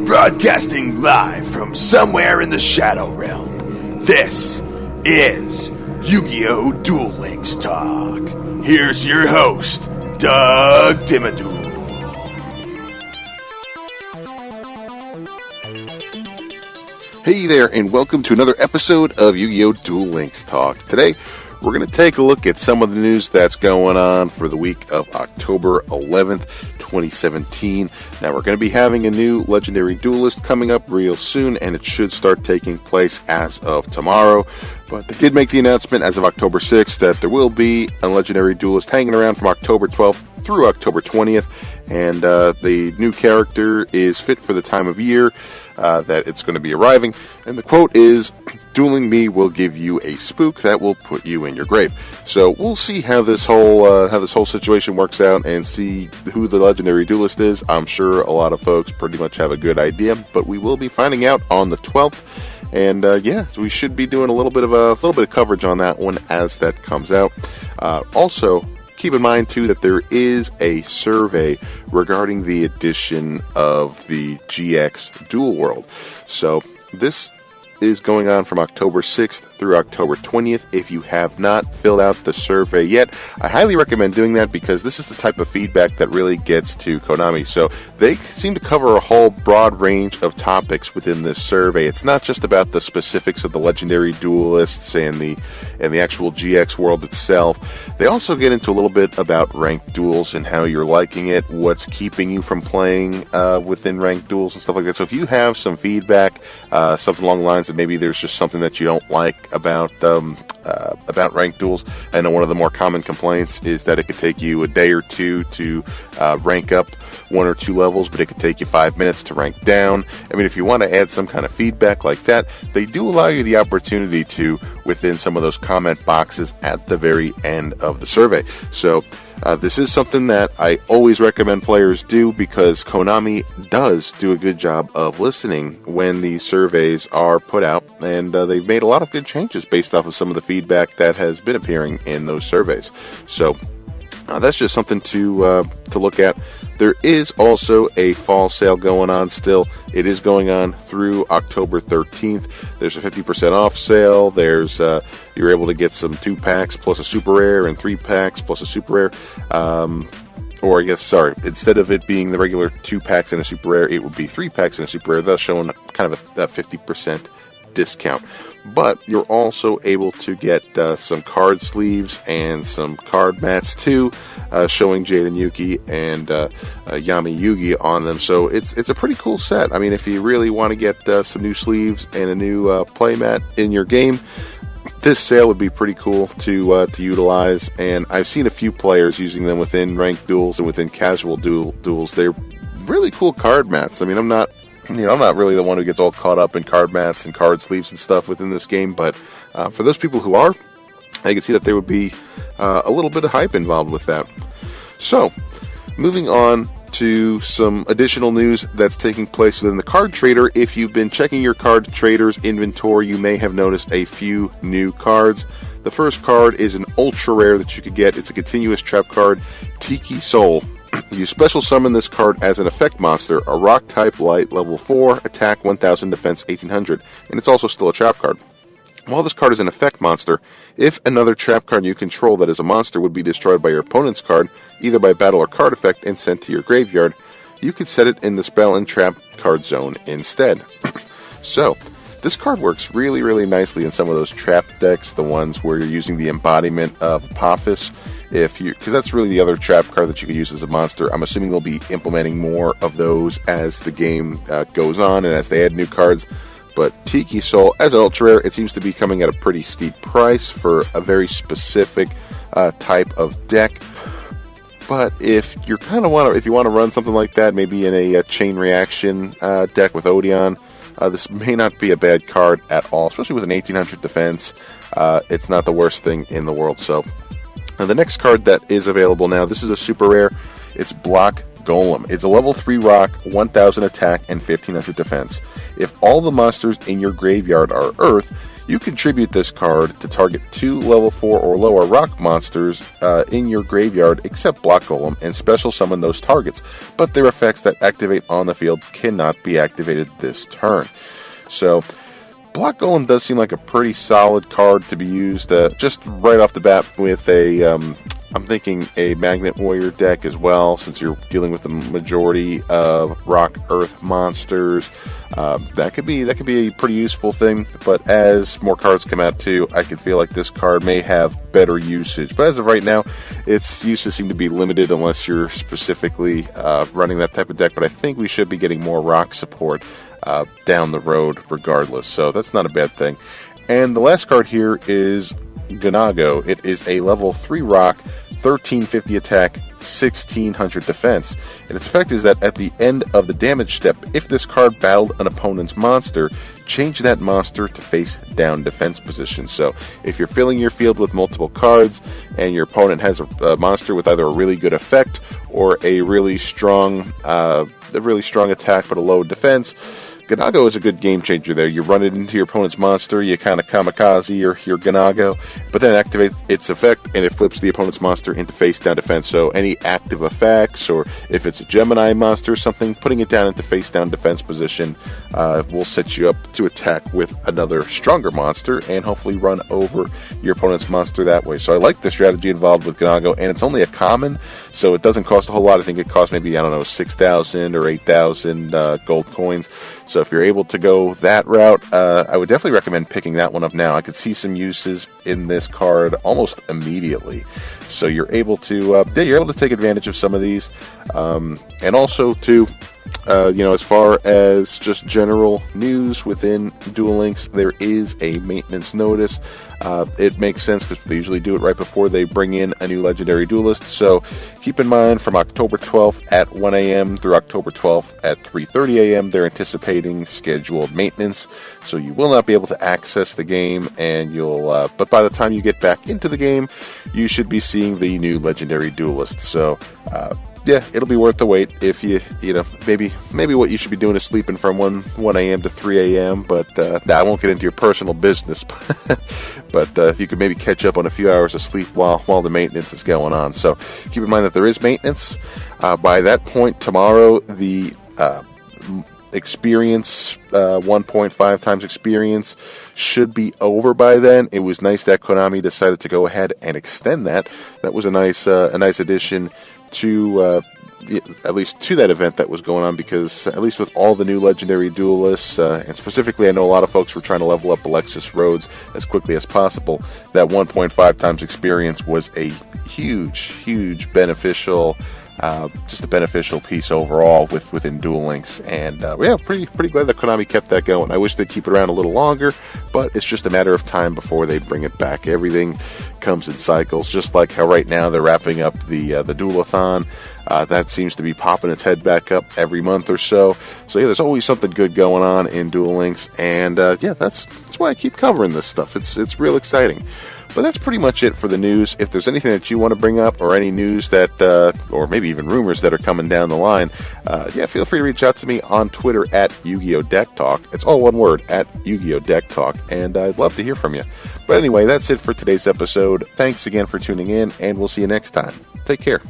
Broadcasting live from somewhere in the Shadow Realm, this is YuGiOh Duel Links Talk. Here's your host, Doug Dimmadoo. Hey there, and welcome to another episode of YuGiOh Duel Links Talk. Today, we're going to take a look at some of the news that's going on for the week of October 11th, 2017. Now, we're going to be having a new Legendary Duelist coming up real soon, and it should start taking place as of tomorrow. But they did make the announcement as of October 6th that there will be a Legendary Duelist hanging around from October 12th through October 20th, and the new character is fit for the time of year that it's going to be arriving. And the quote is, "Dueling me will give you a spook that will put you in your grave." So we'll see how this whole situation works out and see who the Legendary Duelist is. I'm sure a lot of folks pretty much have a good idea, but we will be finding out on the 12th. And we should be doing a little bit of coverage on that one as that comes out. Also, keep in mind too that there is a survey regarding the addition of the GX Duel World. So this is going on from October 6th through October 20th. If you have not filled out the survey yet, I highly recommend doing that because this is the type of feedback that really gets to Konami. So they seem to cover a whole broad range of topics within this survey. It's not just about the specifics of the Legendary Duelists and the actual GX world itself. They also get into a little bit about ranked duels and how you're liking it, what's keeping you from playing within ranked duels and stuff like that. So if you have some feedback, something along the lines of maybe there's just something that you don't like about ranked duels. I know one of the more common complaints is that it could take you a day or two to rank up 1 or 2 levels, but it could take you 5 minutes to rank down. I mean, if you want to add some kind of feedback like that, they do allow you the opportunity to within some of those comment boxes at the very end of the survey. So this is something that I always recommend players do because Konami does do a good job of listening when these surveys are put out, and they've made a lot of good changes based off of some of the feedback that has been appearing in those surveys. So that's just something to look at. There is also a fall sale going on still. It is going on through October 13th. There's a 50% off sale. There's you're able to get some 2 packs plus a super rare and 3 packs plus a super rare. Instead of it being the regular 2 packs and a super rare, it would be 3 packs and a super rare. That's showing kind of a 50% discount. But you're also able to get some card sleeves and some card mats too, showing Jade and Yuki and Yami Yugi on them. So it's a pretty cool set. I mean, if you really want to get some new sleeves and a new playmat in your game, this sale would be pretty cool to utilize. And I've seen a few players using them within ranked duels and within casual duels. They're really cool card mats. I mean, I'm not really the one who gets all caught up in card mats and card sleeves and stuff within this game, but for those people who are, I can see that there would be a little bit of hype involved with that. So, moving on to some additional news that's taking place within the card trader. If you've been checking your card trader's inventory, you may have noticed a few new cards. The first card is an ultra rare that you could get. It's a continuous trap card, Tiki Soul. You special summon this card as an effect monster, a rock type light, level 4, attack 1000, defense 1800, and it's also still a trap card. While this card is an effect monster, if another trap card you control that is a monster would be destroyed by your opponent's card, either by battle or card effect, and sent to your graveyard, you could set it in the spell and trap card zone instead. So, this card works really, really nicely in some of those trap decks, the ones where you're using the embodiment of Apophis, because that's really the other trap card that you could use as a monster. I'm assuming they'll be implementing more of those as the game goes on and as they add new cards. But Tiki Soul, as an ultra rare, it seems to be coming at a pretty steep price for a very specific type of deck. But if you want to run something like that, maybe in a chain reaction deck with Odeon, this may not be a bad card at all, especially with an 1800 defense. It's not the worst thing in the world. So, the next card that is available now, this is a super rare. It's Block Golem. It's a level 3 rock, 1000 attack, and 1500 defense. If all the monsters in your graveyard are Earth, You contribute this card to target 2 level 4 or lower rock monsters in your graveyard except Block Golem and special summon those targets, but their effects that activate on the field cannot be activated this turn. So Block Golem does seem like a pretty solid card to be used just right off the bat with I'm thinking a Magnet Warrior deck as well, since you're dealing with the majority of Rock Earth monsters. That could be a pretty useful thing, but as more cards come out too, I could feel like this card may have better usage. But as of right now, its uses seem to be limited unless you're specifically running that type of deck, but I think we should be getting more Rock support down the road regardless, so that's not a bad thing. And the last card here is YuGiOh. It is a level 3 rock, 1350 attack, 1600 defense. And its effect is that at the end of the damage step, if this card battled an opponent's monster, change that monster to face down defense position. So if you're filling your field with multiple cards and your opponent has a monster with either a really good effect or a really strong attack but a low defense, YuGiOh is a good game changer there. You run it into your opponent's monster, you kind of kamikaze your YuGiOh, but then activate its effect and it flips the opponent's monster into face down defense. So any active effects, or if it's a Gemini monster or something, putting it down into face down defense position will set you up to attack with another stronger monster and hopefully run over your opponent's monster that way. So I like the strategy involved with YuGiOh, and it's only a common, so it doesn't cost a whole lot. I think it costs maybe, 6,000 or 8,000 gold coins. So if you're able to go that route, I would definitely recommend picking that one up now. I could see some uses in this card almost immediately. So you're able to take advantage of some of these, and also too, as far as just general news within Duel Links, there is a maintenance notice. It makes sense because they usually do it right before they bring in a new legendary duelist. So keep in mind, from October 12th at 1 a.m. through October 12th at 3:30 a.m., they're anticipating scheduled maintenance. So you will not be able to access the game, and but by the time you get back into the game, you should be seeing the new legendary duelist. So yeah, it'll be worth the wait. If maybe what you should be doing is sleeping from 1 a.m. to 3 a.m., but I won't get into your personal business. But if you could maybe catch up on a few hours of sleep while the maintenance is going on. So keep in mind that there is maintenance. By that point tomorrow, the experience 1.5 times experience should be over by then. It was nice that Konami decided to go ahead and extend that. That was a nice addition to at least to that event that was going on, because at least with all the new legendary duelists, and specifically I know a lot of folks were trying to level up Alexis Rhodes as quickly as possible, that 1.5 times experience was a huge beneficial, just a beneficial piece overall within Duel Links. And pretty glad that Konami kept that going. I wish they'd keep it around a little longer, but it's just a matter of time before they bring it back. Everything comes in cycles, just like how right now they're wrapping up the Duelathon. That seems to be popping its head back up every month or so. So yeah, there's always something good going on in Duel Links, and that's why I keep covering this stuff. It's real exciting. But that's pretty much it for the news. If there's anything that you want to bring up, or any news that, or maybe even rumors that are coming down the line, feel free to reach out to me on Twitter at YuGiOh Deck Talk. It's all one word, at YuGiOh Deck Talk, and I'd love to hear from you. But anyway, that's it for today's episode. Thanks again for tuning in, and we'll see you next time. Take care.